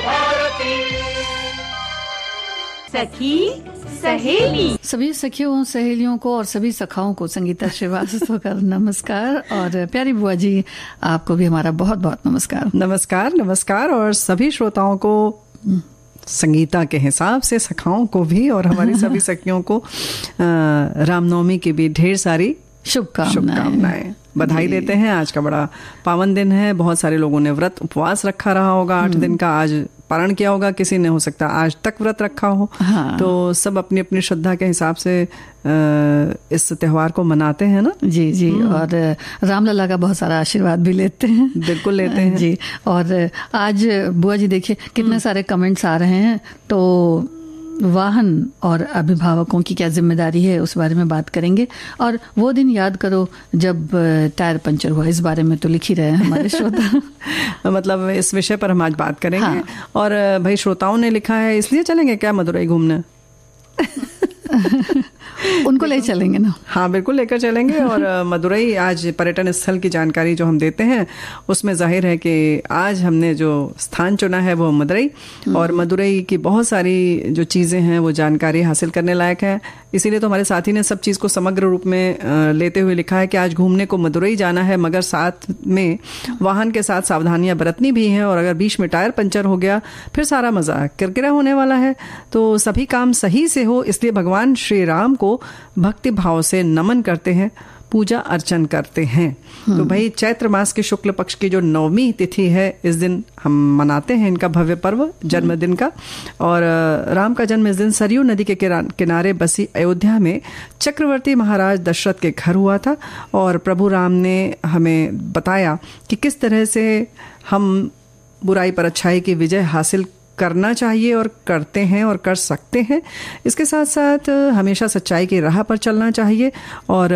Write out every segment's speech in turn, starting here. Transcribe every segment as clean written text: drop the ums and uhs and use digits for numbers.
भारती। सखी सहेली। सभी सखियों सहेलियों को और सभी सखाओं को संगीता श्रीवास्तव का नमस्कार। और प्यारी बुआ जी, आपको भी हमारा बहुत बहुत नमस्कार। नमस्कार नमस्कार। और सभी श्रोताओं को, संगीता के हिसाब से सखाओं को भी, और हमारी सभी सखियों को रामनवमी की भी ढेर सारी शुभकामनाएं, बधाई देते हैं। आज का बड़ा पावन दिन है। बहुत सारे लोगों ने व्रत उपवास रखा रहा होगा 8 दिन का, आज पारण किया होगा, किसी ने हो सकता आज तक व्रत रखा हो। हाँ। तो सब अपनी अपनी श्रद्धा के हिसाब से इस त्योहार को मनाते हैं ना। जी जी। और रामलला का बहुत सारा आशीर्वाद भी लेते हैं। बिल्कुल लेते हैं जी। और आज बुआ जी देखिए कितने सारे कमेंट्स आ रहे हैं। तो वाहन और अभिभावकों की क्या जिम्मेदारी है, उस बारे में बात करेंगे। और वो दिन याद करो जब टायर पंचर हुआ, इस बारे में तो लिख ही रहे हैं हमारे श्रोता। मतलब इस विषय पर हम आज बात करेंगे। हाँ। और भाई श्रोताओं ने लिखा है, इसलिए चलेंगे क्या मदुरई घूमने? उनको ले चलेंगे ना। हाँ बिल्कुल लेकर चलेंगे। और मदुरई आज पर्यटन स्थल की जानकारी जो हम देते हैं उसमें जाहिर है कि आज हमने जो स्थान चुना है वो मदुरई, और मदुरई की बहुत सारी जो चीज़ें हैं वो जानकारी हासिल करने लायक है। इसीलिए तो हमारे साथी ने सब चीज़ को समग्र रूप में लेते हुए लिखा है कि आज घूमने को मदुरई जाना है, मगर साथ में वाहन के साथ सावधानियां बरतनी भी हैं। और अगर बीच में टायर पंचर हो गया फिर सारा मजा किरकिरा होने वाला है। तो सभी काम सही से हो, इसलिए भगवान श्री राम को भक्ति भाव से नमन करते हैं, पूजा अर्चन करते हैं। तो भाई चैत्र मास के शुक्ल पक्ष की जो 9वीं तिथि है, इस दिन हम मनाते हैं इनका भव्य पर्व, जन्मदिन का। और राम का जन्म इस दिन सरयू नदी के किनारे बसी अयोध्या में चक्रवर्ती महाराज दशरथ के घर हुआ था। और प्रभु राम ने हमें बताया कि किस तरह से हम बुराई पर अच्छाई की विजय हासिल करना चाहिए, और करते हैं और कर सकते हैं। इसके साथ साथ हमेशा सच्चाई की राह पर चलना चाहिए। और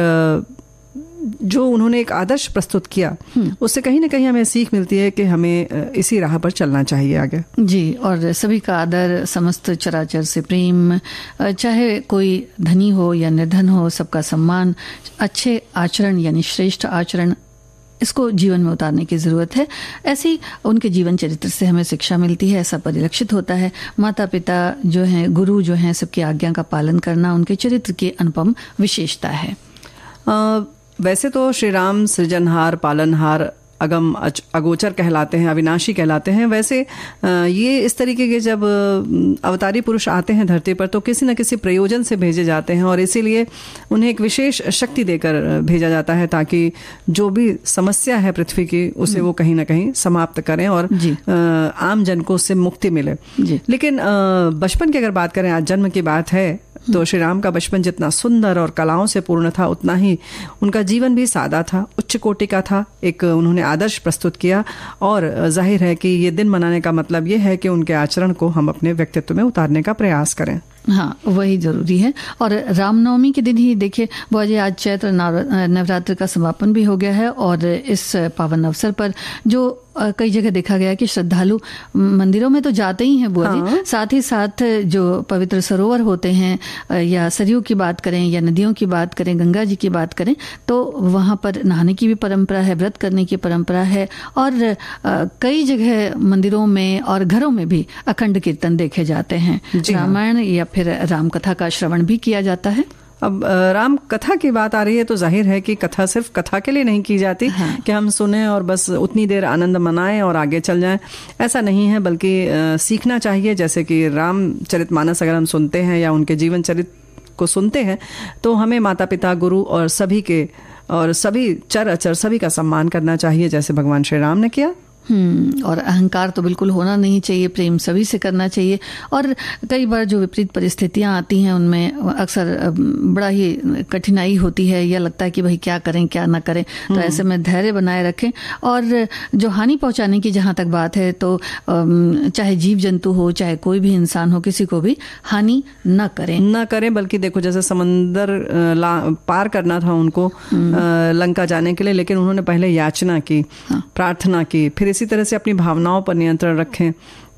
जो उन्होंने एक आदर्श प्रस्तुत किया, उससे कहीं ना कहीं हमें सीख मिलती है कि हमें इसी राह पर चलना चाहिए आगे। जी। और सभी का आदर, समस्त चराचर से प्रेम, चाहे कोई धनी हो या निर्धन हो, सबका सम्मान, अच्छे आचरण यानी श्रेष्ठ आचरण, इसको जीवन में उतारने की जरूरत है। ऐसी उनके जीवन चरित्र से हमें शिक्षा मिलती है, ऐसा परिलक्षित होता है। माता पिता जो हैं, गुरु जो हैं, सबकी आज्ञा का पालन करना उनके चरित्र की अनुपम विशेषता है। वैसे तो श्री राम सृजनहार, पालनहार, अगम अगोचर कहलाते हैं, अविनाशी कहलाते हैं। वैसे ये इस तरीके के जब अवतारी पुरुष आते हैं धरती पर तो किसी न किसी प्रयोजन से भेजे जाते हैं, और इसीलिए उन्हें एक विशेष शक्ति देकर भेजा जाता है, ताकि जो भी समस्या है पृथ्वी की उसे वो कहीं ना कहीं समाप्त करें और आम जन को उससे मुक्ति मिले। लेकिन बचपन की अगर बात करें, आज जन्म की बात है, तो श्री राम का बचपन जितना सुंदर और कलाओं से पूर्ण था, उतना ही उनका जीवन भी सादा था, उच्च कोटि का था। एक उन्होंने आदर्श प्रस्तुत किया, और जाहिर है कि ये दिन मनाने का मतलब ये है कि उनके आचरण को हम अपने व्यक्तित्व में उतारने का प्रयास करें। हाँ, वही जरूरी है। और रामनवमी के दिन ही देखिए बुआ जी, आज चैत्र नवरात्र का समापन भी हो गया है। और इस पावन अवसर पर जो कई जगह देखा गया कि श्रद्धालु मंदिरों में तो जाते ही हैं बुआ जी, साथ ही साथ जो पवित्र सरोवर होते हैं, या सरयू की बात करें या नदियों की बात करें, गंगा जी की बात करें, तो वहाँ पर नहाने की भी परंपरा है, व्रत करने की परंपरा है। और कई जगह मंदिरों में और घरों में भी अखंड कीर्तन देखे जाते हैं। रामायण या फिर राम कथा का श्रवण भी किया जाता है। अब राम कथा की बात आ रही है तो जाहिर है कि कथा सिर्फ कथा के लिए नहीं की जाती कि हम सुने और बस उतनी देर आनंद मनाएं और आगे चल जाएं। ऐसा नहीं है, बल्कि सीखना चाहिए। जैसे कि रामचरितमानस अगर हम सुनते हैं या उनके जीवन चरित्र को सुनते हैं तो हमें माता पिता, गुरु और सभी के और सभी चर अचर सभी का सम्मान करना चाहिए, जैसे भगवान श्री राम ने किया। और अहंकार तो बिल्कुल होना नहीं चाहिए, प्रेम सभी से करना चाहिए। और कई बार जो विपरीत परिस्थितियां आती हैं उनमें अक्सर बड़ा ही कठिनाई होती है, या लगता है कि भाई क्या करें क्या ना करें। तो ऐसे में धैर्य बनाए रखें। और जो हानि पहुंचाने की जहां तक बात है, तो चाहे जीव जंतु हो, चाहे कोई भी इंसान हो, किसी को भी हानि न करें। बल्कि देखो, जैसे समंदर पार करना था उनको लंका जाने के लिए, लेकिन उन्होंने पहले याचना की, प्रार्थना की। फिर इसी तरह से अपनी भावनाओं पर नियंत्रण रखें।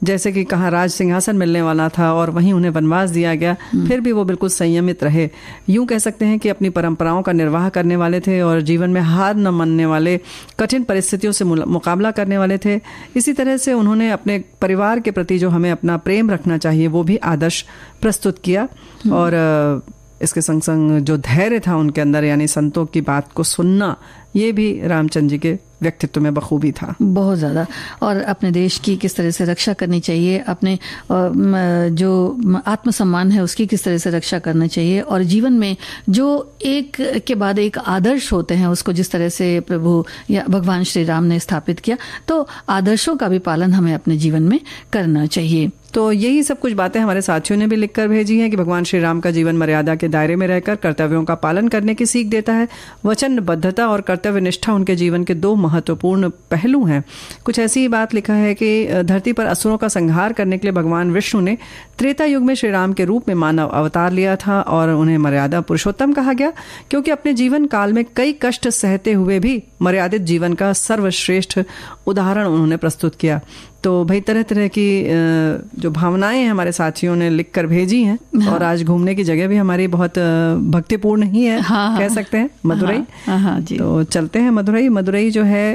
जैसे कि कहाँ राज सिंहासन मिलने वाला था और वहीं उन्हें वनवास दिया गया, फिर भी वो बिल्कुल संयमित रहे। यूं कह सकते हैं कि अपनी परंपराओं का निर्वाह करने वाले थे और जीवन में हार न मानने वाले, कठिन परिस्थितियों से मुकाबला करने वाले थे। इसी तरह से उन्होंने अपने परिवार के प्रति जो हमें अपना प्रेम रखना चाहिए वो भी आदर्श प्रस्तुत किया। और इसके संग संग जो धैर्य था उनके अंदर, यानी संतों की बात को सुनना, ये भी रामचंद्र जी के व्यक्तित्व में बखूबी था। बहुत ज़्यादा। और अपने देश की किस तरह से रक्षा करनी चाहिए, अपने जो आत्मसम्मान है उसकी किस तरह से रक्षा करना चाहिए, और जीवन में जो एक के बाद एक आदर्श होते हैं उसको जिस तरह से प्रभु या भगवान श्री राम ने स्थापित किया, तो आदर्शों का भी पालन हमें अपने जीवन में करना चाहिए। तो यही सब कुछ बातें हमारे साथियों ने भी लिखकर भेजी हैं कि भगवान श्री राम का जीवन मर्यादा के दायरे में रहकर कर्तव्यों का पालन करने की सीख देता है। वचनबद्धता और कर्तव्य निष्ठा उनके जीवन के दो महत्वपूर्ण पहलू हैं। कुछ ऐसी ही बात लिखा है कि धरती पर असुरों का संहार करने के लिए भगवान विष्णु ने त्रेता युग में श्री राम के रूप में मानव अवतार लिया था और उन्हें मर्यादा पुरुषोत्तम कहा गया, क्योंकि अपने जीवन काल में कई कष्ट सहते हुए भी मर्यादित जीवन का सर्वश्रेष्ठ उदाहरण उन्होंने प्रस्तुत किया। तो भाई तरह तरह की जो भावनाएं हैं हमारे साथियों ने लिख कर भेजी हैं। हाँ। और आज घूमने की जगह भी हमारी बहुत भक्तिपूर्ण ही है। हाँ। कह सकते हैं मदुरई। हाँ जी। तो चलते हैं मदुरई। मदुरई जो है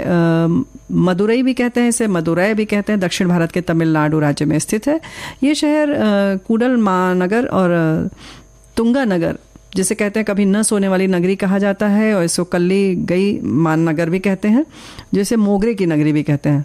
मदुरई भी कहते हैं, इसे मदुरै भी कहते हैं, दक्षिण भारत के तमिलनाडु राज्य में स्थित है। ये शहर कूडल महानगर और तुंगा नगर जिसे कहते हैं कभी न सोने वाली नगरी कहा जाता है, और इसको कल्ली गई मान नगर भी कहते हैं, जिसे मोगरे की नगरी भी कहते हैं,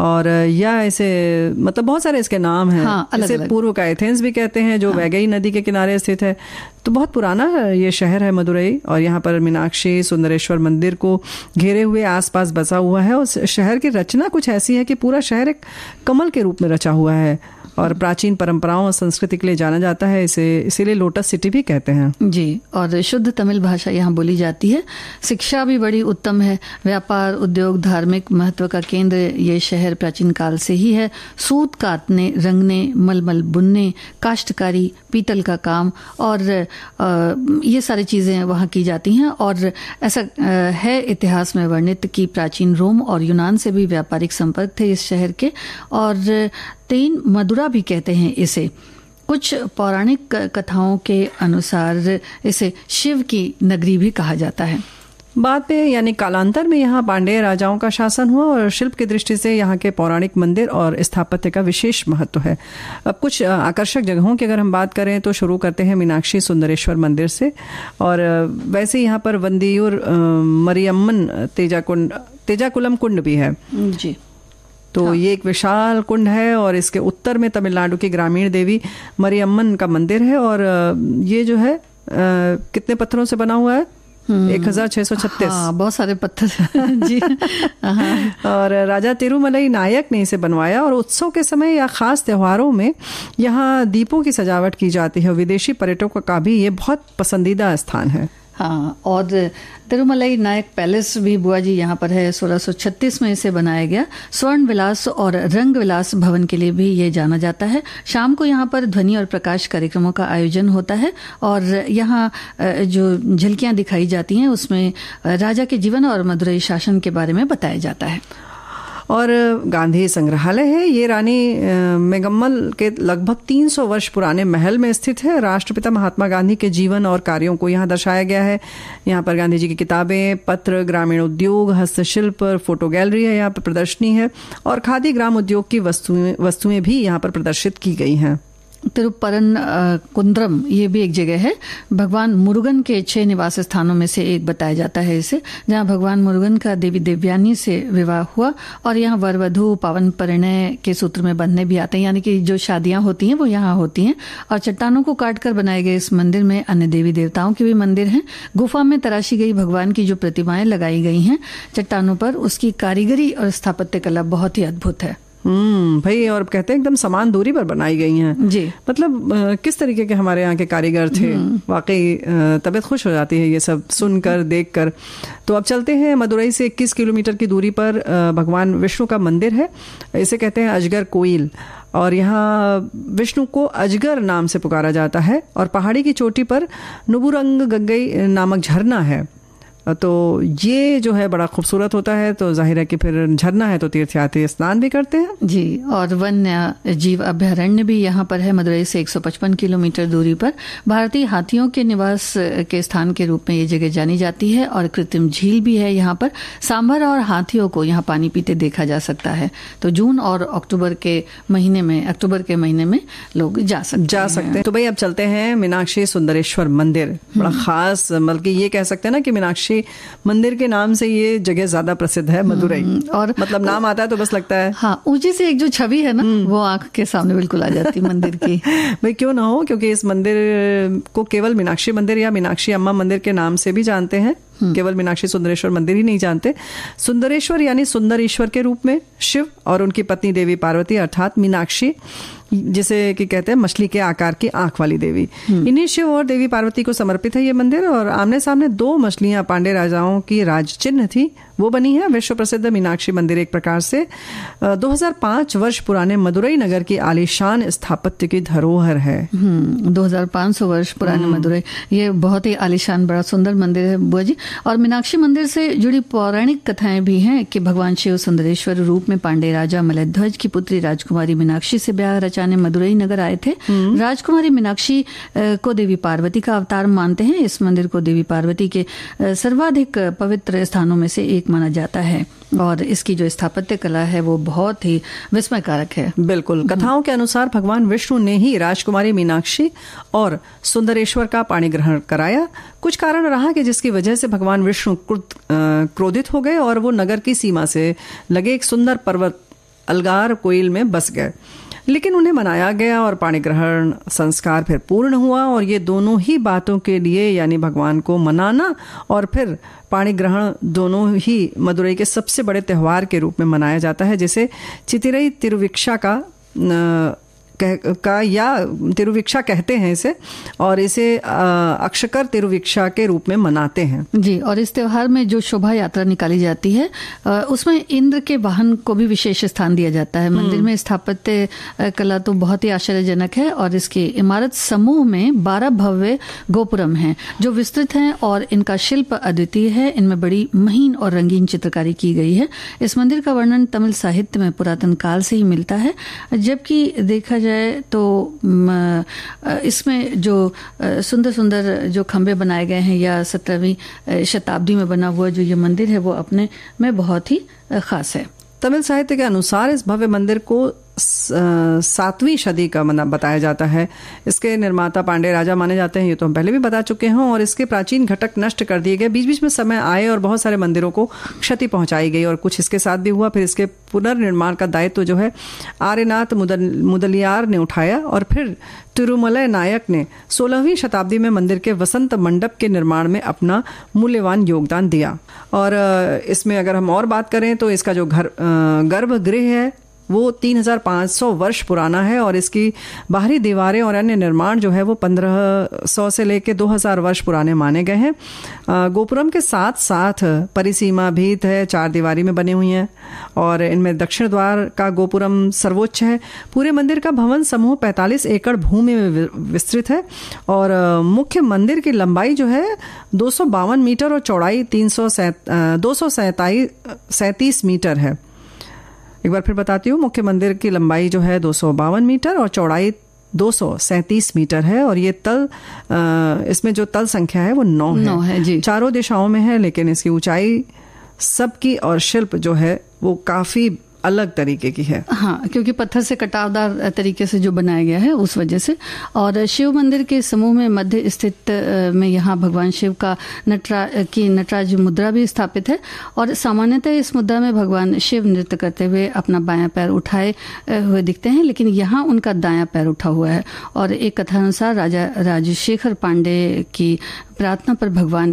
और या इसे मतलब बहुत सारे इसके नाम हैं। हाँ, इसे पूर्व का एथेंस भी कहते हैं जो वैगई नदी के किनारे स्थित है। तो बहुत पुराना ये शहर है मदुरई, और यहाँ पर मीनाक्षी सुंदरेश्वर मंदिर को घेरे हुए आसपास बसा हुआ है। और शहर की रचना कुछ ऐसी है कि पूरा शहर एक कमल के रूप में रचा हुआ है और प्राचीन परंपराओं और संस्कृति के लिए जाना जाता है। इसीलिए लोटस सिटी भी कहते हैं जी। और शुद्ध तमिल भाषा यहाँ बोली जाती है। शिक्षा भी बड़ी उत्तम है। व्यापार, उद्योग, धार्मिक महत्व का केंद्र ये शहर प्राचीन काल से ही है। सूत काटने, रंगने, मलमल बुनने, काश्तकारी, पीतल का काम और ये सारी चीज़ें वहाँ की जाती हैं। और ऐसा है इतिहास में वर्णित कि प्राचीन रोम और यूनान से भी व्यापारिक संपर्क थे इस शहर के। और तेन मदुरा भी कहते हैं इसे। कुछ पौराणिक कथाओं के अनुसार इसे शिव की नगरी भी कहा जाता है। बाद में यानी कालांतर में यहाँ पांडेय राजाओं का शासन हुआ और शिल्प की दृष्टि से यहाँ के पौराणिक मंदिर और स्थापत्य का विशेष महत्व है। अब कुछ आकर्षक जगहों की अगर हम बात करें तो शुरू करते हैं मीनाक्षी सुंदरेश्वर मंदिर से। और वैसे यहाँ पर वंदियूर मरियम्मन तेजाकुलम कुंड भी है जी। तो हाँ। ये एक विशाल कुंड है और इसके उत्तर में तमिलनाडु की ग्रामीण देवी मरियम्मन का मंदिर है। और ये जो है कितने पत्थरों से बना हुआ है? 1636। हाँ, बहुत सारे पत्थर जी। और राजा तिरुमलई नायक ने इसे बनवाया और उत्सव के समय या खास त्योहारों में यहाँ दीपों की सजावट की जाती है। विदेशी पर्यटकों का भी ये बहुत पसंदीदा स्थान है। हाँ, और तिरुमलई नायक पैलेस भी बुआ जी यहाँ पर है। 1636 में इसे बनाया गया। स्वर्ण विलास और रंग विलास भवन के लिए भी ये जाना जाता है। शाम को यहाँ पर ध्वनि और प्रकाश कार्यक्रमों का आयोजन होता है और यहाँ जो झलकियाँ दिखाई जाती हैं उसमें राजा के जीवन और मदुरई शासन के बारे में बताया जाता है। और गांधी संग्रहालय है। ये रानी मेगम्मल के लगभग 300 वर्ष पुराने महल में स्थित है। राष्ट्रपिता महात्मा गांधी के जीवन और कार्यों को यहाँ दर्शाया गया है। यहाँ पर गांधी जी की किताबें, पत्र, ग्रामीण उद्योग, हस्तशिल्प, फोटो गैलरी है, यहाँ पर प्रदर्शनी है और खादी ग्राम उद्योग की वस्तुएं भी यहाँ पर प्रदर्शित की गई हैं। तिरुपरन कुंद्रम ये भी एक जगह है। भगवान मुरुगन के 6 निवास स्थानों में से एक बताया जाता है इसे, जहाँ भगवान मुरुगन का देवी देवयानी से विवाह हुआ और यहाँ वर वधु पावन परिणय के सूत्र में बंधने भी आते हैं, यानी कि जो शादियां होती हैं वो यहाँ होती हैं। और चट्टानों को काटकर बनाए गए इस मंदिर में अन्य देवी देवताओं के भी मंदिर हैं। गुफा में तराशी गई भगवान की जो प्रतिमाएं लगाई गई हैं चट्टानों पर, उसकी कारीगरी और स्थापत्य कला बहुत ही अद्भुत है। भाई, और कहते हैं एकदम समान दूरी पर बनाई गई हैं जी। मतलब किस तरीके के हमारे यहाँ के कारीगर थे। वाकई तबीयत खुश हो जाती है ये सब सुनकर, देखकर। तो अब चलते हैं मदुरई से 21 किलोमीटर की दूरी पर भगवान विष्णु का मंदिर है। इसे कहते हैं अजगर कोइल और यहाँ विष्णु को अजगर नाम से पुकारा जाता है। और पहाड़ी की चोटी पर नुबुरंग गंगई नामक झरना है। तो ये जो है बड़ा खूबसूरत होता है। तो जाहिर है कि फिर झरना है तो तीर्थयात्री स्नान भी करते हैं जी। और वन्य जीव अभ्यारण्य भी यहाँ पर है। मदुरई से 155 किलोमीटर दूरी पर भारतीय हाथियों के निवास के स्थान के रूप में ये जगह जानी जाती है। और कृत्रिम झील भी है यहाँ पर। सांभर और हाथियों को यहाँ पानी पीते देखा जा सकता है। तो जून और अक्टूबर के महीने में लोग जा सकते हैं। तो भाई अब चलते हैं मीनाक्षी सुंदरेश्वर मंदिर। बड़ा खास, बल्कि ये कह सकते हैं ना कि मीनाक्षी मंदिर के नाम से ये जगह ज्यादा प्रसिद्ध है मदुरई। और मतलब नाम आता है तो बस लगता है हाँ, ऊंची से एक जो छवि है ना वो आंख के सामने बिल्कुल आ जाती है मंदिर की। भाई क्यों ना हो, क्योंकि इस मंदिर को केवल मीनाक्षी मंदिर या मीनाक्षी अम्मा मंदिर के नाम से भी जानते हैं। केवल मीनाक्षी सुंदरेश्वर मंदिर ही नहीं जानते। सुंदरेश्वर यानी सुंदर ईश्वर के रूप में शिव और उनकी पत्नी देवी पार्वती अर्थात मीनाक्षी, जिसे कि कहते हैं मछली के आकार की आंख वाली देवी, इन्हीं शिव और देवी पार्वती को समर्पित है ये मंदिर। और आमने सामने 2 मछलियां पांडे राजाओं की राज चिन्ह थी, वो बनी है। विश्व प्रसिद्ध मीनाक्षी मंदिर एक प्रकार से 2005 वर्ष पुराने मदुरई नगर की आलीशान स्थापत्य की धरोहर है। 2500 वर्ष पुराने मदुरई, ये बहुत ही आलीशान बड़ा सुंदर मंदिर है बुआ जी। और मीनाक्षी मंदिर से जुड़ी पौराणिक कथाएं भी हैं कि भगवान शिव सुंदरेश्वर रूप में पांडे राजा मलयध्वज की पुत्री राजकुमारी मीनाक्षी से ब्याह रचाने मदुरई नगर आए थे। राजकुमारी मीनाक्षी को देवी पार्वती का अवतार मानते हैं। इस मंदिर को देवी पार्वती के सर्वाधिक पवित्र स्थानों में से एक माना जाता है। और इसकी जो स्थापत्य कला है वो बहुत ही विस्मयकारक है। बिल्कुल। कथाओं के अनुसार भगवान विष्णु ने ही राजकुमारी मीनाक्षी और सुंदरेश्वर का पाणी ग्रहण कराया। कुछ कारण रहा कि जिसकी वजह से भगवान विष्णु क्रोधित हो गए और वो नगर की सीमा से लगे एक सुंदर पर्वत अलगार कोइल में बस गए। लेकिन उन्हें मनाया गया और पाणी ग्रहण संस्कार फिर पूर्ण हुआ। और ये दोनों ही बातों के लिए, यानी भगवान को मनाना और फिर पाणी ग्रहण, दोनों ही मदुरई के सबसे बड़े त्योहार के रूप में मनाया जाता है, जिसे चितिरई तिरुविक्षा या तिरुविक्षा कहते हैं इसे। और इसे अक्षकर तिरुविक्षा के रूप में मनाते हैं जी। और इस त्योहार में जो शोभा यात्रा निकाली जाती है उसमें इंद्र के वाहन को भी विशेष स्थान दिया जाता है। मंदिर में स्थापत्य कला तो बहुत ही आश्चर्यजनक है। और इसके इमारत समूह में 12 भव्य गोपुरम हैं जो विस्तृत हैं और इनका शिल्प अद्वितीय है। इनमें बड़ी महीन और रंगीन चित्रकारी की गई है। इस मंदिर का वर्णन तमिल साहित्य में पुरातन काल से ही मिलता है। जबकि देखा जाए तो इसमें जो सुंदर सुंदर जो खंबे बनाए गए हैं या 17वीं शताब्दी में बना हुआ जो ये मंदिर है वो अपने में बहुत ही खास है। तमिल साहित्य के अनुसार इस भव्य मंदिर को 7वीं सदी का बताया जाता है। इसके निर्माता पांडे राजा माने जाते हैं, ये तो हम पहले भी बता चुके हैं। और इसके प्राचीन घटक नष्ट कर दिए गए। बीच बीच में समय आए और बहुत सारे मंदिरों को क्षति पहुंचाई गई और कुछ इसके साथ भी हुआ। फिर इसके पुनर्निर्माण का दायित्व जो है आर्यनाथ मुदलियार ने उठाया। और फिर तिरुमलय नायक ने 16वीं शताब्दी में मंदिर के वसंत मंडप के निर्माण में अपना मूल्यवान योगदान दिया। और इसमें अगर हम और बात करें तो इसका जो गर्भगृह है वो 3500 वर्ष पुराना है। और इसकी बाहरी दीवारें और अन्य निर्माण जो है वो 1500 से लेकर 2000 वर्ष पुराने माने गए हैं। गोपुरम के साथ साथ परिसीमा भीत है, 4 दीवारी में बनी हुई हैं। और इनमें दक्षिण द्वार का गोपुरम सर्वोच्च है। पूरे मंदिर का भवन समूह 45 एकड़ भूमि में विस्तृत है। और मुख्य मंदिर की लंबाई जो है 252 मीटर और चौड़ाई 237 मीटर है। एक बार फिर बताती हूँ, मुख्य मंदिर की लंबाई जो है 252 मीटर और चौड़ाई 237 मीटर है। और ये इसमें जो तल संख्या है वो 9 है जी। चारों दिशाओं में है, लेकिन इसकी ऊंचाई सबकी और शिल्प जो है वो काफी अलग तरीके की है। हाँ, क्योंकि पत्थर से कटावदार तरीके से जो बनाया गया है उस वजह से। और शिव मंदिर के समूह में मध्य स्थित में यहाँ भगवान शिव का नटराज मुद्रा भी स्थापित है। और सामान्यतः इस मुद्रा में भगवान शिव नृत्य करते हुए अपना बायां पैर उठाए हुए दिखते हैं, लेकिन यहाँ उनका दायां पैर उठा हुआ है। और एक कथानुसार राजा राजशेखर पांडे की प्रार्थना पर भगवान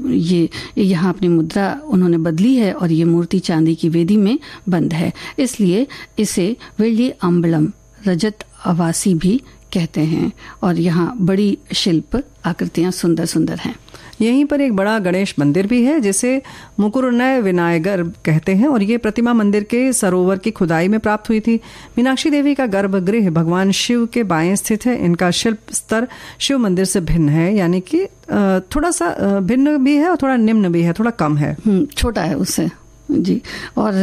ये यहाँ अपनी मुद्रा उन्होंने बदली है और ये मूर्ति चांदी की वेदी में बंद है। इसलिए इसे वेल्ली अम्बलम रजत आवासी भी कहते हैं। और यहाँ बड़ी शिल्प आकृतियां सुंदर सुंदर हैं। यहीं पर एक बड़ा गणेश मंदिर भी है जिसे मुकुरुनय विनायगर कहते हैं, और ये प्रतिमा मंदिर के सरोवर की खुदाई में प्राप्त हुई थी। मीनाक्षी देवी का गर्भगृह भगवान शिव के बाएं स्थित है। इनका शिल्प स्तर शिव मंदिर से भिन्न है, यानी कि थोड़ा सा भिन्न भी है और थोड़ा निम्न भी है, थोड़ा कम है, छोटा है उससे जी। और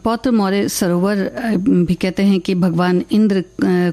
पौत्र मौर्य सरोवर भी कहते हैं कि भगवान इंद्र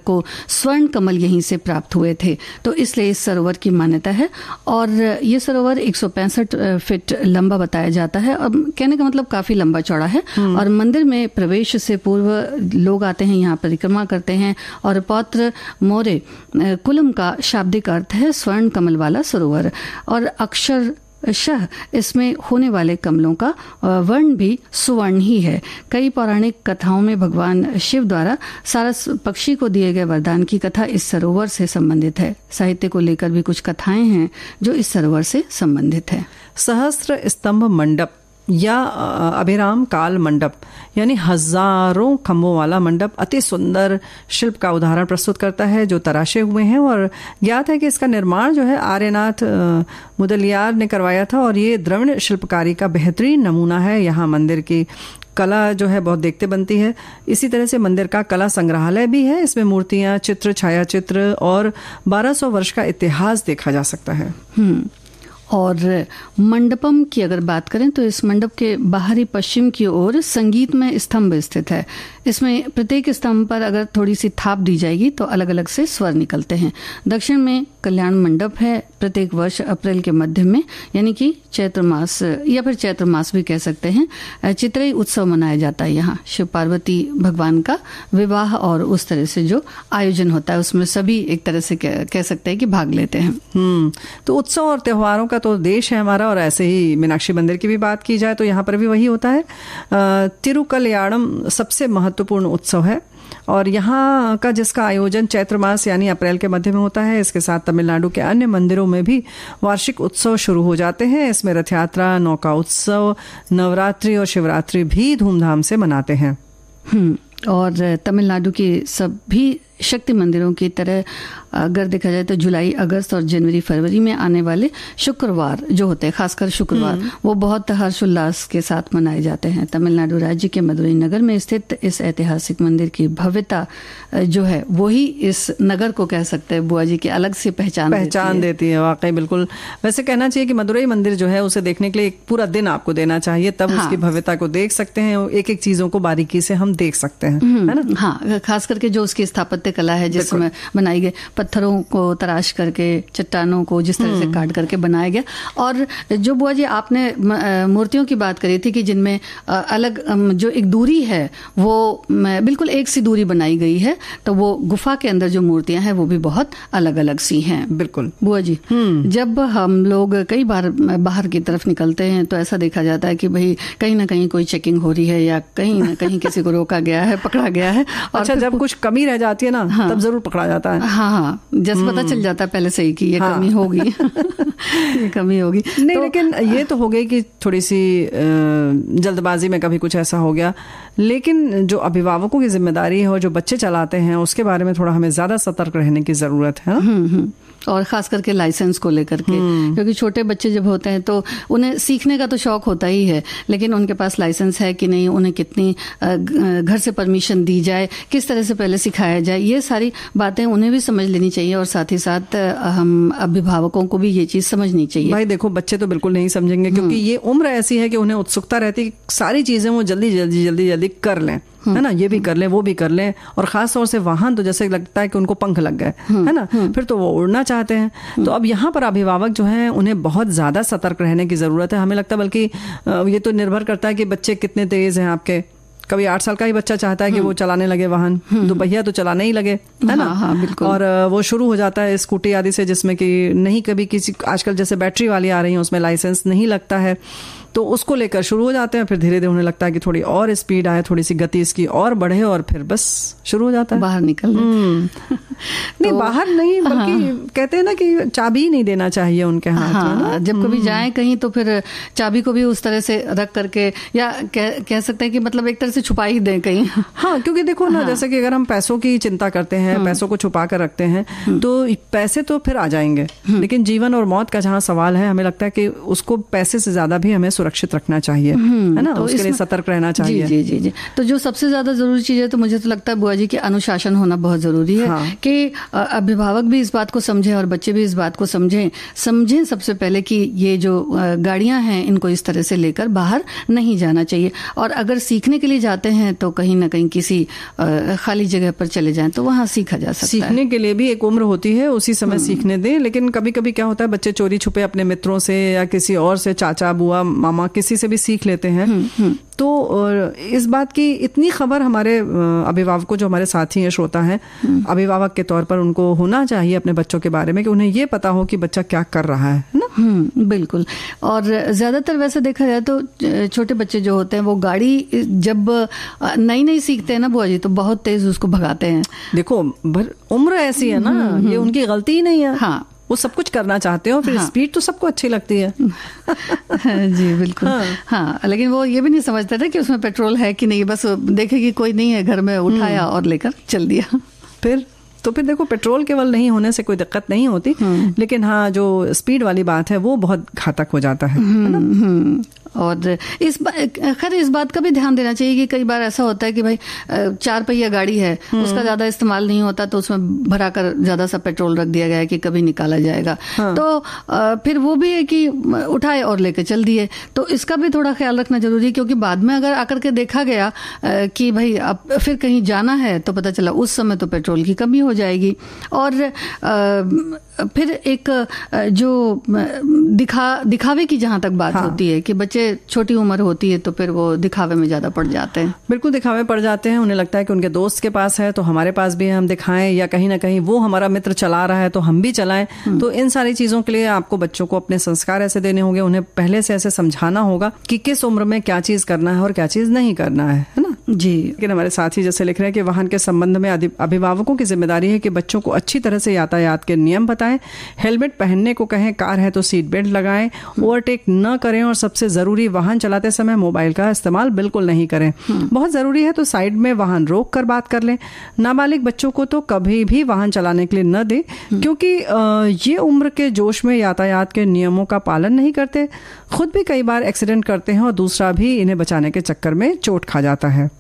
को स्वर्ण कमल यहीं से प्राप्त हुए थे, तो इसलिए इस सरोवर की मान्यता है। और ये सरोवर 165 फीट लंबा बताया जाता है, और कहने का मतलब काफी लंबा चौड़ा है। और मंदिर में प्रवेश से पूर्व लोग आते हैं, यहाँ परिक्रमा करते हैं। और पौत्र मौर्य कुलम का शाब्दिक अर्थ है स्वर्ण कमल वाला सरोवर, और अक्षर शह इसमें होने वाले कमलों का वर्ण भी सुवर्ण ही है। कई पौराणिक कथाओं में भगवान शिव द्वारा सारस पक्षी को दिए गए वरदान की कथा इस सरोवर से संबंधित है। साहित्य को लेकर भी कुछ कथाएं हैं जो इस सरोवर से संबंधित है। सहस्त्र स्तंभ मंडप या अभिराम काल मंडप, यानी हजारों खम्भों वाला मंडप अति सुंदर शिल्प का उदाहरण प्रस्तुत करता है जो तराशे हुए हैं। और ज्ञात है कि इसका निर्माण जो है आर्यनाथ मुदलियार ने करवाया था, और ये द्रविड़ शिल्पकारी का बेहतरीन नमूना है। यहाँ मंदिर की कला जो है बहुत देखते बनती है। इसी तरह से मंदिर का कला संग्रहालय भी है। इसमें मूर्तियां, चित्र, छायाचित्र और 1200 वर्ष का इतिहास देखा जा सकता है। और मंडपम की अगर बात करें तो इस मंडप के बाहरी पश्चिम की ओर संगीतमय स्तंभ स्थित है। इसमें प्रत्येक स्तंभ पर अगर थोड़ी सी थाप दी जाएगी तो अलग अलग से स्वर निकलते हैं। दक्षिण में कल्याण मंडप है। प्रत्येक वर्ष अप्रैल के मध्य में, यानी कि चैत्र मास या फिर चैत्र मास भी कह सकते हैं, चित्रई उत्सव मनाया जाता है। यहाँ शिव पार्वती भगवान का विवाह और उस तरह से जो आयोजन होता है उसमें सभी एक तरह से कह सकते हैं कि भाग लेते हैं। तो उत्सव और त्योहारों का तो देश है हमारा। और ऐसे ही मीनाक्षी मंदिर की भी बात की जाए तो यहाँ पर भी वही होता है। तिरुकल्याणम सबसे महत्वपूर्ण उत्सव है, और यहाँ का जिसका आयोजन चैत्र मास यानी अप्रैल के मध्य में होता है। इसके साथ तमिलनाडु के अन्य मंदिरों में भी वार्षिक उत्सव शुरू हो जाते हैं। इसमें रथ यात्रा, नौका उत्सव, नवरात्रि और शिवरात्रि भी धूमधाम से मनाते हैं। और तमिलनाडु के सभी शक्ति मंदिरों की तरह अगर देखा जाए तो जुलाई, अगस्त और जनवरी, फरवरी में आने वाले शुक्रवार जो होते हैं, खासकर शुक्रवार, वो बहुत हर्षोल्लास के साथ मनाए जाते हैं। तमिलनाडु राज्य के मदुरई नगर में स्थित इस ऐतिहासिक मंदिर की भव्यता जो है वही इस नगर को कह सकते हैं बुआ जी की अलग से पहचान देती है। वाकई बिल्कुल। वैसे कहना चाहिए कि मदुरई मंदिर जो है उसे देखने के लिए एक पूरा दिन आपको देना चाहिए, तब उसकी भव्यता को देख सकते हैं। एक एक चीजों को बारीकी से हम देख सकते हैं, है ना। हाँ, खास करके जो उसकी स्थापत्य कला है जिसमें बनाई गई, पत्थरों को तराश करके, चट्टानों को जिस तरह से काट करके बनाया गया। और जो बुआ जी आपने मूर्तियों की बात करी थी कि जिनमें अलग जो एक दूरी है वो बिल्कुल एक सी दूरी बनाई गई है, तो वो गुफा के अंदर जो मूर्तियां हैं वो भी बहुत अलग अलग सी हैं। बिल्कुल बुआ जी, जब हम लोग कई बार बाहर की तरफ निकलते हैं तो ऐसा देखा जाता है कि भाई कहीं ना कहीं कोई चेकिंग हो रही है या कहीं ना कहीं किसी को रोका गया है, पकड़ा गया है। और अच्छा, जब कुछ कमी रह जाती है ना, तब जरूर पकड़ा जाता है। हाँ, जैसे पता चल जाता है पहले से ही कि ये कमी होगी। ये कमी होगी नहीं तो, लेकिन ये तो हो गई कि थोड़ी सी जल्दबाजी में कभी कुछ ऐसा हो गया। लेकिन जो अभिभावकों की जिम्मेदारी है और जो बच्चे चलाते हैं उसके बारे में थोड़ा हमें ज्यादा सतर्क रहने की जरूरत है ना। और खास करके लाइसेंस को लेकर के, क्योंकि छोटे बच्चे जब होते हैं तो उन्हें सीखने का तो शौक होता ही है, लेकिन उनके पास लाइसेंस है कि नहीं, उन्हें कितनी घर से परमिशन दी जाए, किस तरह से पहले सिखाया जाए, ये सारी बातें उन्हें भी समझ लेनी चाहिए। और साथ ही साथ हम अभिभावकों को भी ये चीज समझनी चाहिए। भाई देखो, बच्चे तो बिल्कुल नहीं समझेंगे, क्योंकि ये उम्र ऐसी है कि उन्हें उत्सुकता रहती है, सारी चीजें वो जल्दी जल्दी जल्दी जल्दी कर लें, है ना। ये भी कर लें, वो भी कर लें। और खास तौर से वाहन तो जैसे लगता है कि उनको पंख लग गए, है ना, फिर तो वो उड़ना चाहते हैं। तो अब यहाँ पर अभिभावक जो हैं उन्हें बहुत ज्यादा सतर्क रहने की जरूरत है। हमें लगता है बल्कि ये तो निर्भर करता है कि बच्चे कितने तेज हैं आपके। कभी 8 साल का ही बच्चा चाहता है कि वो चलाने लगे वाहन, दोपहिया तो चलाने ही लगे, है ना। हाँ, बिल्कुल। और वो शुरू हो जाता है स्कूटी आदि से, जिसमें कि नहीं कभी किसी, आजकल जैसे बैटरी वाली आ रही है उसमें लाइसेंस नहीं लगता है, तो उसको लेकर शुरू हो जाते हैं। फिर धीरे धीरे उन्हें लगता है कि थोड़ी और स्पीड आए, थोड़ी सी गति इसकी और बढ़े, और फिर बस शुरू हो जाता है बाहर निकल। नहीं, बाहर नहीं, बल्कि कहते हैं ना कि चाबी नहीं देना चाहिए उनके हाथ में ना। जब कभी जाए कहीं तो फिर चाबी को भी उस तरह से रख करके, या कह सकते हैं कि मतलब एक तरह से से छुपा ही दें कहीं। हाँ, क्योंकि देखो ना, जैसे कि अगर हम पैसों की चिंता करते हैं, पैसों को छुपा कर रखते हैं, तो पैसे तो फिर आ जाएंगे, लेकिन जीवन और मौत का जहाँ सवाल है, हमें लगता है कि उसको पैसे से ज्यादा भी हमें सुरक्षित रखना चाहिए, है ना, तो उसके लिए सतर्क रहना चाहिए। जी जी जी। तो जो सबसे ज्यादा जरूरी चीज है, तो मुझे तो लगता है बुआ जी कि अनुशासन होना बहुत जरूरी है। हाँ। कि अभिभावक भी इस बात को समझें और बच्चे भी इस बात को समझें सबसे पहले कि ये जो गाड़ियां हैं, इनको इस तरह से लेकर बाहर नहीं जाना चाहिए, और अगर सीखने के लिए जाते हैं तो कहीं ना कहीं किसी खाली जगह पर चले जाएं, तो वहां सीखा जा सकता है। सीखने के लिए भी एक उम्र होती है, उसी समय सीखने दें। लेकिन कभी कभी क्या होता है, बच्चे चोरी छुपे अपने मित्रों से या किसी और से, चाचा बुआ मामा किसी से भी सीख लेते हैं। तो इस बात की इतनी खबर हमारे अभिभावकों, जो हमारे साथी हैं, श्रोता हैं, अभिभावक के तौर पर उनको होना चाहिए अपने बच्चों के बारे में, कि उन्हें ये पता हो कि बच्चा क्या कर रहा है ना। बिल्कुल। और ज्यादातर वैसे देखा जाए तो छोटे बच्चे जो होते हैं, वो गाड़ी जब नई सीखते हैं ना बुआ जी, तो बहुत तेज उसको भगाते हैं। देखो, उम्र ऐसी है ना, ये उनकी गलती ही नहीं है। हाँ, वो सब कुछ करना चाहते हो, फिर स्पीड तो सबको अच्छी लगती है। जी बिल्कुल। हाँ, लेकिन वो ये भी नहीं समझते थे कि उसमें पेट्रोल है कि नहीं, बस देखे कि कोई नहीं है घर में, उठाया और लेकर चल दिया। फिर देखो, पेट्रोल केवल नहीं होने से कोई दिक्कत नहीं होती, लेकिन हाँ, जो स्पीड वाली बात है वो बहुत घातक हो जाता है ना? और इस बात का भी ध्यान देना चाहिए कि कई बार ऐसा होता है कि भाई 4 पहिया गाड़ी है, उसका ज्यादा इस्तेमाल नहीं होता, तो उसमें भरा कर ज्यादा सा पेट्रोल रख दिया गया है कि कभी निकाला जाएगा। तो फिर वो भी है कि उठाए और लेके चल दिए। तो इसका भी थोड़ा ख्याल रखना जरूरी है, क्योंकि बाद में अगर आकर के देखा गया कि भाई अब फिर कहीं जाना है, तो पता चला उस समय तो पेट्रोल की कमी हो जाएगी। और फिर एक जो दिखावे की जहां तक बात होती है कि बच्चे छोटी उम्र होती है, तो फिर वो दिखावे में ज्यादा पड़ जाते हैं। बिल्कुल, दिखावे पड़ जाते हैं। उन्हें लगता है कि उनके दोस्त के पास है तो हमारे पास भी है, हम दिखाएं, या कहीं ना कहीं वो हमारा मित्र चला रहा है तो हम भी चलाएं। तो इन सारी चीजों के लिए आपको बच्चों को अपने संस्कार ऐसे देने होंगे, उन्हें पहले से ऐसे समझाना होगा कि किस उम्र में क्या चीज करना है और क्या चीज नहीं करना है ना। जी। लेकिन हमारे साथी जैसे लिख रहे हैं कि वाहन के संबंध में अभिभावकों की जिम्मेदारी है कि बच्चों को अच्छी तरह से यातायात के नियम बताएं, हेलमेट पहनने को कहें, कार है तो सीट बेल्ट लगाएं, ओवरटेक न करें, और सबसे जरूरी, वाहन चलाते समय मोबाइल का इस्तेमाल बिल्कुल नहीं करें। बहुत जरूरी है तो साइड में वाहन रोक कर बात कर लें। नाबालिग बच्चों को तो कभी भी वाहन चलाने के लिए न दे, क्योंकि ये उम्र के जोश में यातायात के नियमों का पालन नहीं करते, खुद भी कई बार एक्सीडेंट करते हैं और दूसरा भी इन्हें बचाने के चक्कर में चोट खा जाता है।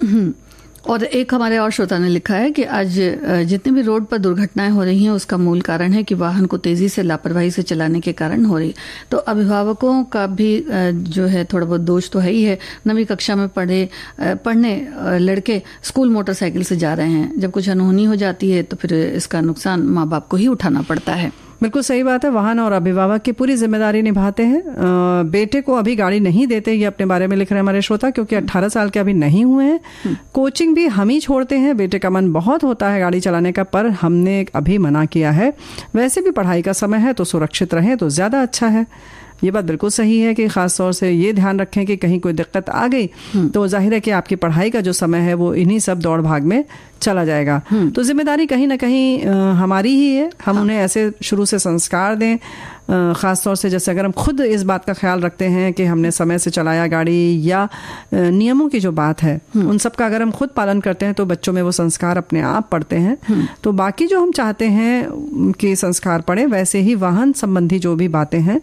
और एक हमारे और श्रोता ने लिखा है कि आज जितनी भी रोड पर दुर्घटनाएं हो रही हैं, उसका मूल कारण है कि वाहन को तेजी से, लापरवाही से चलाने के कारण हो रही। तो अभिभावकों का भी जो है थोड़ा बहुत दोष तो है ही है। 9वीं कक्षा में पढ़ने लड़के स्कूल मोटरसाइकिल से जा रहे हैं, जब कुछ अनहोनी हो जाती है तो फिर इसका नुकसान माँ बाप को ही उठाना पड़ता है। बिल्कुल सही बात है। वाहन और अभिभावक की पूरी जिम्मेदारी निभाते हैं। बेटे को अभी गाड़ी नहीं देते, ये अपने बारे में लिख रहे हैं हमारे श्रोता, क्योंकि 18 साल के अभी नहीं हुए हैं। कोचिंग भी हम ही छोड़ते हैं, बेटे का मन बहुत होता है गाड़ी चलाने का, पर हमने अभी मना किया है। वैसे भी पढ़ाई का समय है, तो सुरक्षित रहें तो ज्यादा अच्छा है। ये बात बिल्कुल सही है कि खास तौर से ये ध्यान रखें कि कहीं कोई दिक्कत आ गई तो जाहिर है कि आपकी पढ़ाई का जो समय है वो इन्हीं सब दौड़ भाग में चला जाएगा। तो जिम्मेदारी कहीं ना कहीं हमारी ही है, हम उन्हें ऐसे शुरू से संस्कार दें। ख़ास तौर से जैसे अगर हम खुद इस बात का ख्याल रखते हैं कि हमने समय से चलाया गाड़ी, या नियमों की जो बात है उन सब का अगर हम खुद पालन करते हैं, तो बच्चों में वो संस्कार अपने आप पड़ते हैं। तो बाकी जो हम चाहते हैं कि संस्कार पड़े, वैसे ही वाहन संबंधी जो भी बातें हैं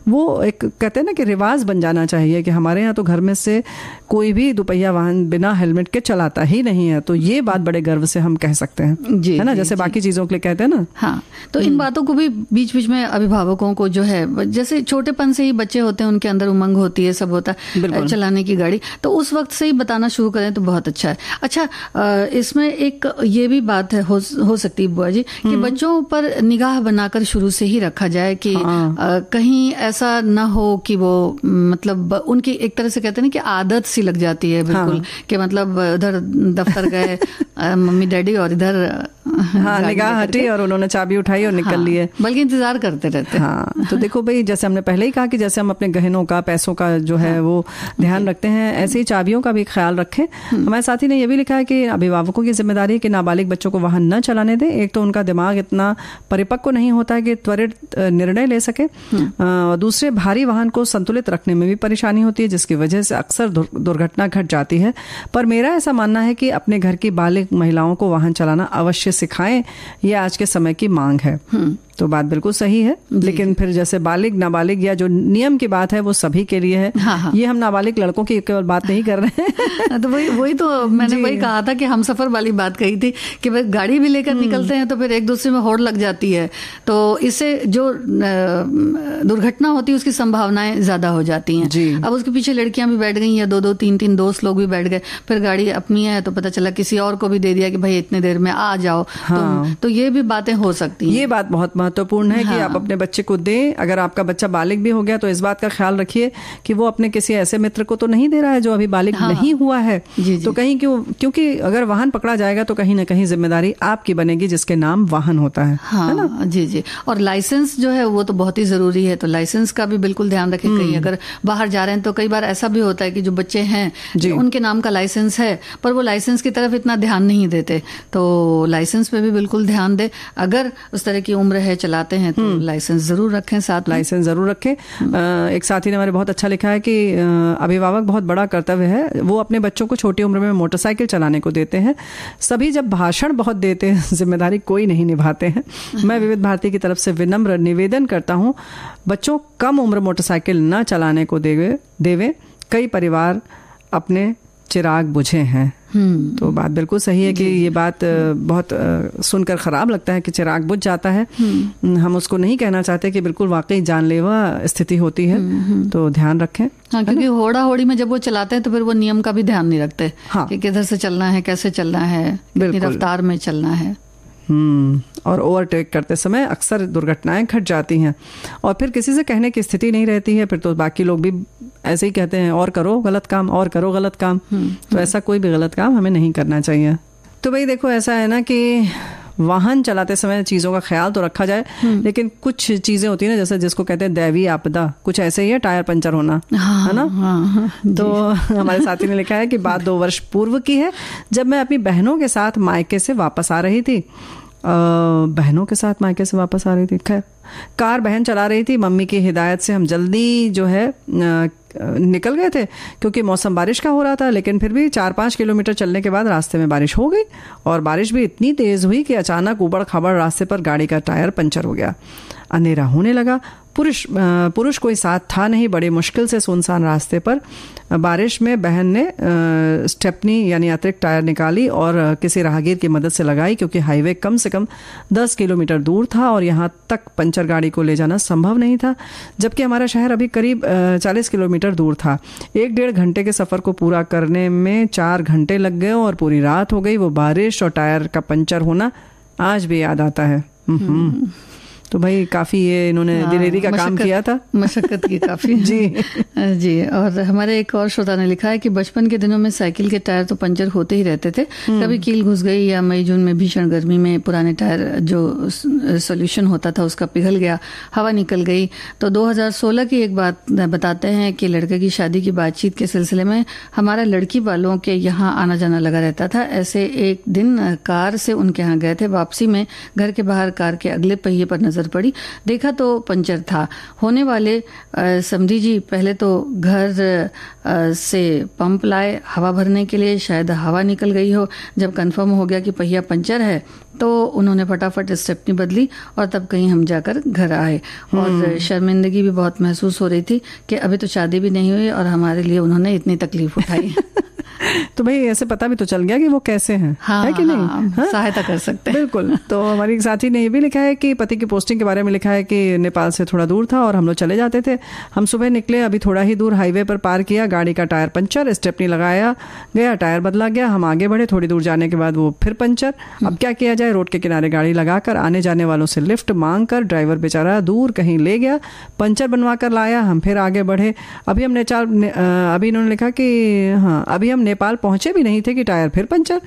वो एक कहते हैं ना कि रिवाज बन जाना चाहिए कि हमारे यहाँ तो घर में से कोई भी दुपहिया वाहन बिना हेलमेट के चलाता ही नहीं है। तो ये बात बड़े गर्व से हम कह सकते हैं, है ना, जैसे बाकी चीजों के लिए कहते हैं ना। हाँ, तो इन बातों को भी बीच बीच में अभिभावकों को जो है, जैसे छोटेपन से ही बच्चे होते हैं, उनके अंदर उमंग होती है, सब होता है चलाने की गाड़ी, तो उस वक्त से ही बताना शुरू करें तो बहुत अच्छा है। अच्छा, इसमें एक ये भी बात है हो सकती है बुआ जी कि बच्चों पर निगाह बनाकर शुरू से ही रखा जाए कि कहीं ऐसा ना हो कि वो मतलब उनकी एक तरह से कहते हैं कि आदत सी लग जाती है बिल्कुल, कि मतलब उधर दफ्तर गए मम्मी डैडी और इधर हाँ, निगाह हटी और उन्होंने चाबी उठाई और निकल लिए, बल्कि इंतजार करते रहते। हाँ, तो देखो भाई, जैसे हमने पहले ही कहा कि जैसे हम अपने गहनों का, पैसों का जो है वो ध्यान रखते हैं, ऐसे ही चाबियों का भी ख्याल रखें। हमारे साथी ने यह भी लिखा है कि अभिभावकों की जिम्मेदारी है कि नाबालिग बच्चों को वाहन न चलाने दें। एक तो उनका दिमाग इतना परिपक्व नहीं होता है कि त्वरित निर्णय ले सके, और दूसरे भारी वाहन को संतुलित रखने में भी परेशानी होती है, जिसकी वजह से अक्सर दुर्घटना घट जाती है। पर मेरा ऐसा मानना है कि अपने घर की बालिग महिलाओं को वाहन चलाना अवश्य सिखाएं, यह आज के समय की मांग है। तो बात बिल्कुल सही है, लेकिन फिर जैसे बालिग नाबालिग या जो नियम की बात है वो सभी के लिए है। हाँ। ये हम नाबालिग लड़कों की केवल बात नहीं कर रहे हैं। तो वही तो मैंने वही कहा था कि हम सफर वाली बात कही थी कि भाई गाड़ी भी लेकर निकलते हैं तो फिर एक दूसरे में होड़ लग जाती है, तो इससे जो दुर्घटना होती है उसकी संभावनाएं ज्यादा हो जाती हैं। अब उसके पीछे लड़कियां भी बैठ गई या दो तीन दोस्त लोग भी बैठ गए, फिर गाड़ी अपनी है तो पता चला किसी और को भी दे दिया कि भाई इतने देर में आ जाओ। तो ये भी बातें हो सकती हैं। ये बात बहुत महत्वपूर्ण है कि आप अपने बच्चे को दें। अगर आपका बच्चा बालिग भी हो गया तो इस बात का ख्याल रखिए कि वो अपने किसी ऐसे मित्र को तो नहीं दे रहा है जो अभी बालिग नहीं हुआ है। तो कहीं क्योंकि अगर वाहन पकड़ा जाएगा तो कहीं ना कहीं जिम्मेदारी आपकी बनेगी जिसके नाम वाहन होता है। हाँ, है ना? जी। और लाइसेंस जो है वो तो बहुत ही जरूरी है, तो लाइसेंस का भी बिल्कुल ध्यान रखें। कहीं अगर बाहर जा रहे हैं तो कई बार ऐसा भी होता है कि जो बच्चे हैं उनके नाम का लाइसेंस है पर वो लाइसेंस की तरफ इतना ध्यान नहीं देते, तो लाइसेंस पे भी बिल्कुल ध्यान दे। अगर उस तरह की उम्र है, चलाते हैं, तो लाइसेंस जरूर रखें, साथ लाइसेंस जरूर रखें। एक साथी ने हमारे बहुत अच्छा लिखा है कि अभिभावक बहुत बड़ा कर्तव्य है, वो अपने बच्चों को छोटी उम्र में मोटरसाइकिल चलाने को देते हैं। सभी जब भाषण बहुत देते हैं, जिम्मेदारी कोई नहीं निभाते हैं। मैं विविध भारती की तरफ से विनम्र निवेदन करता हूं, बच्चों कम उम्र मोटरसाइकिल न चलाने को देवे। कई परिवार अपने चिराग बुझे हैं। तो बात बिल्कुल सही है कि ये बात बहुत सुनकर खराब लगता है कि चिराग बुझ जाता है। हम उसको नहीं कहना चाहते कि बिल्कुल वाकई जानलेवा स्थिति होती है, तो ध्यान रखें। हाँ, क्योंकि होड़ा होड़ी में जब वो चलाते हैं तो फिर वो नियम का भी ध्यान नहीं रखते। हाँ। कि किधर से चलना है, कैसे चलना है, कितनी रफ्तार में चलना है। और ओवरटेक करते समय अक्सर दुर्घटनाएं घट जाती हैं और फिर किसी से कहने की स्थिति नहीं रहती है। फिर तो बाकी लोग भी ऐसे ही कहते हैं, और करो गलत काम, और करो गलत काम। तो ऐसा कोई भी गलत काम हमें नहीं करना चाहिए। तो भाई देखो, ऐसा है ना कि वाहन चलाते समय चीज़ों का ख्याल तो रखा जाए, लेकिन कुछ चीज़ें होती है ना, जैसे जिसको कहते हैं दैवी आपदा, कुछ ऐसे ही है, टायर पंचर होना। है ना? तो हमारे साथी ने लिखा है कि बात 2 वर्ष पूर्व की है, जब मैं अपनी बहनों के साथ मायके से वापस आ रही थी। बहनों के साथ मायके से वापस आ रही थी, खैर कार बहन चला रही थी। मम्मी की हिदायत से हम जल्दी जो है निकल गए थे क्योंकि मौसम बारिश का हो रहा था, लेकिन फिर भी 4-5 किलोमीटर चलने के बाद रास्ते में बारिश हो गई और बारिश भी इतनी तेज हुई कि अचानक उबड़ खाबड़ रास्ते पर गाड़ी का टायर पंचर हो गया। अंधेरा होने लगा। पुरुष कोई साथ था नहीं। बड़ी मुश्किल से सुनसान रास्ते पर बारिश में बहन ने स्टेपनी यानी अतिरिक्त टायर निकाली और किसी राहगीर की मदद से लगाई, क्योंकि हाईवे कम से कम 10 किलोमीटर दूर था और यहाँ तक पंचर गाड़ी को ले जाना संभव नहीं था, जबकि हमारा शहर अभी करीब 40 किलोमीटर दूर था। 1-1.5 घंटे के सफ़र को पूरा करने में 4 घंटे लग गए और पूरी रात हो गई। वो बारिश और टायर का पंचर होना आज भी याद आता है। तो भाई काफ़ी ये इन्होंने दिलेरी का काम किया था, मशक्कत की काफ़ी। जी। और हमारे एक और श्रोता ने लिखा है कि बचपन के दिनों में साइकिल के टायर तो पंचर होते ही रहते थे। कभी कील घुस गई या मई जून में भीषण गर्मी में पुराने टायर जो सॉल्यूशन होता था उसका पिघल गया, हवा निकल गई। तो 2016 की एक बात बताते हैं कि लड़के की शादी की बातचीत के सिलसिले में हमारा लड़की वालों के यहाँ आना जाना लगा रहता था। ऐसे एक दिन कार से उनके यहाँ गए थे। वापसी में घर के बाहर कार के अगले पहिए पर नजर पड़ी, देखा तो पंचर था। होने वाले समझी जी पहले तो घर से पंप लाए हवा भरने के लिए, शायद हवा निकल गई हो। जब कंफर्म हो गया कि पहिया पंचर है तो उन्होंने फटाफट स्टेपनी बदली और तब कहीं हम जाकर घर आए। और शर्मिंदगी भी बहुत महसूस हो रही थी कि अभी तो शादी भी नहीं हुई और हमारे लिए उन्होंने इतनी तकलीफ उठाई। तो भाई ऐसे पता भी तो चल गया कि वो कैसे हैं। हाँ, है कि नहीं? हाँ? सहायता कर सकते हैं। बिल्कुल। तो हमारी साथी ने ये भी लिखा है कि पति की पोस्टिंग के बारे में लिखा है कि नेपाल से थोड़ा दूर था और हम लोग चले जाते थे। हम सुबह निकले, अभी थोड़ा ही दूर हाईवे पर पार किया, गाड़ी का टायर पंचर, स्टेपनी लगाया गया, टायर बदला गया। हम आगे बढ़े, थोड़ी दूर जाने के बाद वो फिर पंचर। अब क्या किया जाए? रोड के किनारे गाड़ी लगाकर आने जाने वालों से लिफ्ट मांग कर ड्राइवर बेचारा दूर कहीं ले गया, पंचर बनवा कर लाया। हम फिर आगे बढ़े। अभी इन्होंने लिखा कि हाँ, अभी हम नेपाल पहुंचे भी नहीं थे कि टायर फिर पंचर।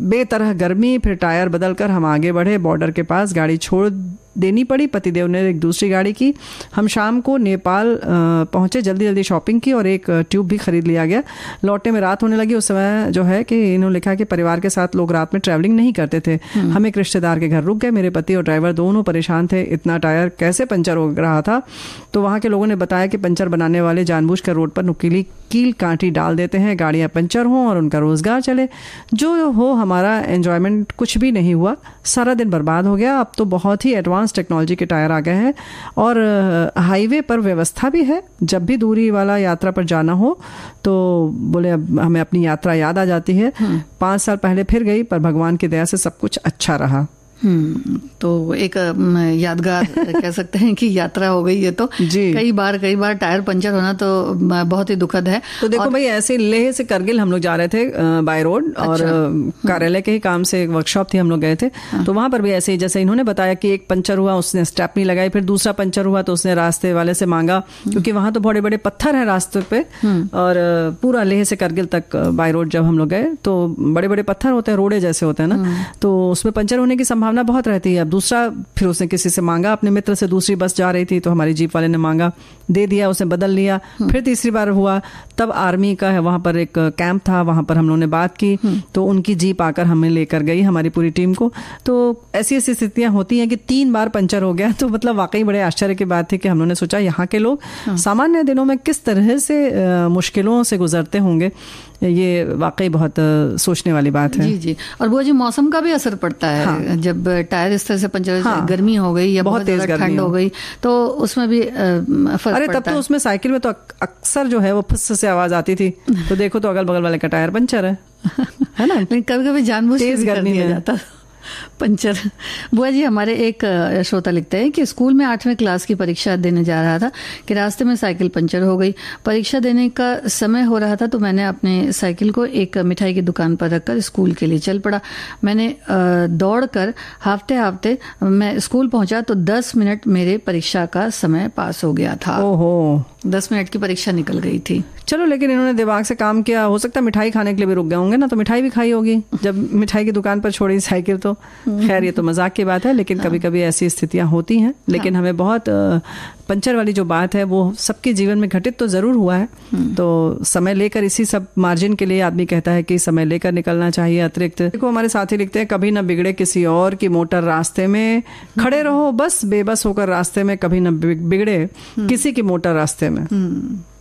बेतरह गर्मी, फिर टायर बदलकर हम आगे बढ़े। बॉर्डर के पास गाड़ी छोड़ देनी पड़ी, पतिदेव ने एक दूसरी गाड़ी की। हम शाम को नेपाल पहुंचे, जल्दी जल्दी शॉपिंग की और एक ट्यूब भी खरीद लिया गया। लौटने में रात होने लगी। उस समय जो है कि इन्होंने लिखा कि परिवार के साथ लोग रात में ट्रैवलिंग नहीं करते थे। हम एक रिश्तेदार के घर रुक गए। मेरे पति और ड्राइवर दोनों परेशान थे, इतना टायर कैसे पंचर हो रहा था। तो वहाँ के लोगों ने बताया कि पंचर बनाने वाले जानबूझकर रोड पर नुकीली कील कांटी डाल देते हैं, गाड़ियाँ पंचर हों और उनका रोजगार चले। जो हो, हमारा एंजॉयमेंट कुछ भी नहीं हुआ, सारा दिन बर्बाद हो गया। अब तो बहुत ही एडवांस टेक्नोलॉजी के टायर आ गए हैं और हाईवे पर व्यवस्था भी है। जब भी दूरी वाला यात्रा पर जाना हो तो बोले अब हमें अपनी यात्रा याद आ जाती है। 5 साल पहले फिर गई, पर भगवान की दया से सब कुछ अच्छा रहा। तो एक यादगार कह सकते हैं कि यात्रा हो गई है। तो कई बार टायर पंचर होना तो बहुत ही दुखद है। तो देखो भाई, ऐसे लेह से करगिल हम लोग जा रहे थे बाय रोड, और कार्यालय के ही काम से एक वर्कशॉप थी, हम लोग गए थे। तो वहां पर भी ऐसे ही जैसे इन्होंने बताया कि एक पंचर हुआ, उसने स्टेपनी लगाई, फिर दूसरा पंचर हुआ तो उसने रास्ते वाले से मांगा, क्योंकि वहां तो बड़े बड़े पत्थर हैं रास्ते पे। और पूरा लेह से करगिल तक बाय रोड जब हम लोग गए तो बड़े बड़े पत्थर होते हैं, रोड़े जैसे होते हैं ना, तो उसमें पंचर होने की संभावना बहुत रहती है। अब दूसरा फिर उसने किसी से मांगा, अपने मित्र से, दूसरी बस जा रही थी तो हमारी जीप वाले ने मांगा, दे दिया, उसने बदल लिया। फिर तीसरी बार हुआ, तब आर्मी का है वहां पर एक कैंप था, वहां पर हम लोगों ने बात की, तो उनकी जीप आकर हमें लेकर गई, हमारी पूरी टीम को। तो ऐसी ऐसी स्थितियां होती हैं कि 3 बार पंचर हो गया। तो मतलब वाकई बड़े आश्चर्य की बात थी कि हम लोगों ने सोचा यहाँ के लोग सामान्य दिनों में किस तरह से मुश्किलों से गुजरते होंगे। ये वाकई बहुत सोचने वाली बात है। जी जी। और वो जी मौसम का भी असर पड़ता है। हाँ। जब टायर इस तरह से पंचर, हाँ, गर्मी हो गई या बहुत तेज ठंड हो गई तो उसमें भी फर्क पड़ता है। तब तो उसमें साइकिल में तो अक्सर जो है वो फुस से आवाज आती थी। तो देखो तो अगल बगल वाले का टायर पंचर है ना। लेकिन कभी कभी जानबूझ के कर दिया जाता पंचर। बुआ जी, हमारे एक श्रोता लिखते हैं कि स्कूल में 8वीं क्लास की परीक्षा देने जा रहा था कि रास्ते में साइकिल पंचर हो गई। परीक्षा देने का समय हो रहा था तो मैंने अपने साइकिल को एक मिठाई की दुकान पर रखकर स्कूल के लिए चल पड़ा। मैंने दौड़कर हाफते मैं स्कूल पहुंचा तो 10 मिनट मेरे परीक्षा का समय पास हो गया था। ओहो, 10 मिनट की परीक्षा निकल गई थी। चलो, लेकिन इन्होंने दिमाग से काम किया। हो सकता है मिठाई खाने के लिए भी रुक गए होंगे ना, तो मिठाई भी खाई होगी जब मिठाई की दुकान पर छोड़ी साइकिल। तो खैर, ये तो मजाक की बात है, लेकिन कभी कभी ऐसी स्थितियां होती हैं। लेकिन हमें बहुत पंचर वाली जो बात है वो सबके जीवन में घटित तो जरूर हुआ है। तो समय लेकर, इसी सब मार्जिन के लिए आदमी कहता है कि समय लेकर निकलना चाहिए। अतिरिक्त देखो, हमारे साथी लिखते हैं, कभी न बिगड़े किसी और की मोटर रास्ते में, खड़े रहो बस बेबस होकर रास्ते में, कभी न बिगड़े किसी की मोटर रास्ते में।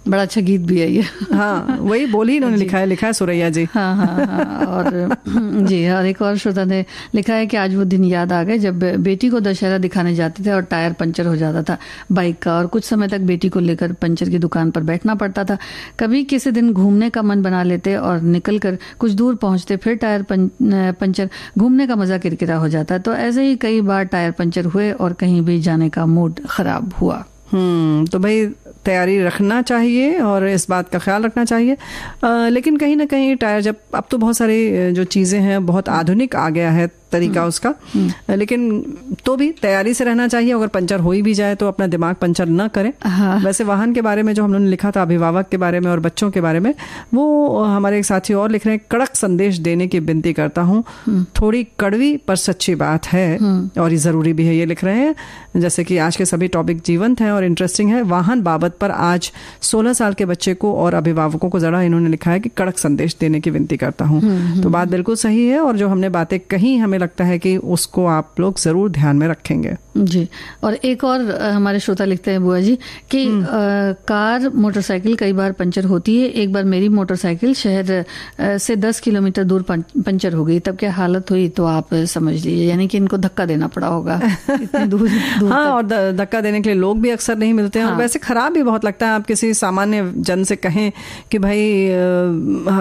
बड़ा अच्छा गीत भी है ये। हाँ, वही बोल ही इन्होंने लिखा है सुरैया जी। हाँ। और जी, और एक और श्रोता ने लिखा है कि आज वो दिन याद आ गए जब बेटी को दशहरा दिखाने जाते थे और टायर पंचर हो जाता था बाइक का, और कुछ समय तक बेटी को लेकर पंचर की दुकान पर बैठना पड़ता था। कभी किसी दिन घूमने का मन बना लेते और निकल कर कुछ दूर पहुंचते, फिर टायर पंचर, घूमने का मजा किरकिरा हो जाता। तो ऐसे ही कई बार टायर पंचर हुए और कहीं भी जाने का मूड खराब हुआ। तो भाई तैयारी रखना चाहिए और इस बात का ख्याल रखना चाहिए। लेकिन कहीं ना कहीं टायर, जब अब तो बहुत सारी जो चीज़ें हैं बहुत आधुनिक आ गया है तरीका उसका, लेकिन तो भी तैयारी से रहना चाहिए। अगर पंचर हो ही भी जाए तो अपना दिमाग पंचर न करें। हाँ। वैसे वाहन के बारे में जो हम लोगों ने लिखा था, अभिभावक के बारे में और बच्चों के बारे में, वो हमारे एक साथी और लिख रहे हैं, कड़क संदेश देने की विनती करता हूँ, थोड़ी कड़वी पर सच्ची बात है और ये जरूरी भी है। ये लिख रहे हैं जैसे कि आज के सभी टॉपिक जीवंत हैं और इंटरेस्टिंग है। वाहन बाबत पर आज 16 साल के बच्चे को और अभिभावकों को जरा इन्होंने लिखा है कि कड़क संदेश देने की विनती करता हूँ। तो बात बिल्कुल सही है, और जो हमने बातें कही हमें लगता है कि उसको आप लोग जरूर ध्यान में रखेंगे। जी। और एक और हमारे श्रोता लिखते हैं बुआ जी कि कार मोटरसाइकिल कई बार पंचर होती है। एक बार मेरी मोटरसाइकिल शहर से 10 किलोमीटर दूर पंचर हो गई, तब क्या हालत हुई तो आप समझ लीजिए। यानी कि इनको धक्का देना पड़ा होगा इतनी दूर हाँ, और धक्का देने के लिए लोग भी अक्सर नहीं मिलते हैं। हाँ। और वैसे खराब भी बहुत लगता है। आप किसी सामान्य जन से कहें कि भाई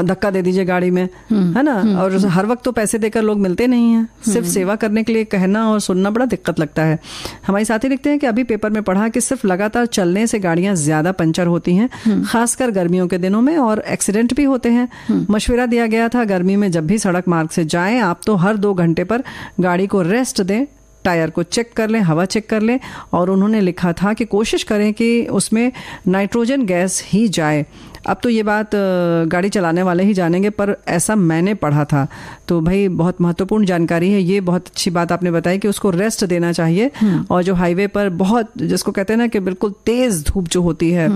धक्का दे दीजिए गाड़ी में, है ना, और हर वक्त तो पैसे देकर लोग मिलते नहीं हैं। सिर्फ सेवा करने के लिए कहना और सुनना बड़ा दिक्कत लगता है। हमारे साथी लिखते हैं कि अभी पेपर में पढ़ा कि सिर्फ लगातार चलने से गाड़ियां ज्यादा पंचर होती हैं, खासकर गर्मियों के दिनों में, और एक्सीडेंट भी होते हैं। मशवरा दिया गया था गर्मी में जब भी सड़क मार्ग से जाएं आप तो हर 2 घंटे पर गाड़ी को रेस्ट दें, टायर को चेक कर लें, हवा चेक कर लें। और उन्होंने लिखा था कि कोशिश करें कि उसमें नाइट्रोजन गैस ही जाए। अब तो ये बात गाड़ी चलाने वाले ही जानेंगे, पर ऐसा मैंने पढ़ा था। तो भाई बहुत महत्वपूर्ण जानकारी है ये। बहुत अच्छी बात आपने बताई कि उसको रेस्ट देना चाहिए। और जो हाईवे पर बहुत, जिसको कहते हैं ना कि बिल्कुल तेज धूप जो होती है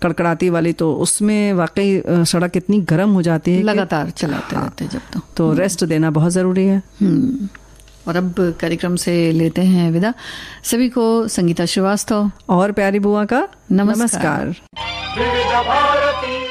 कड़कड़ाती वाली, तो उसमें वाकई सड़क इतनी गर्म हो जाती है, लगातार चलाते रहते जब तो रेस्ट देना बहुत जरूरी है। और अब कार्यक्रम से लेते हैं विदा। सभी को संगीता श्रीवास्तव और प्यारी बुआ का नमस्कार। विविध भारती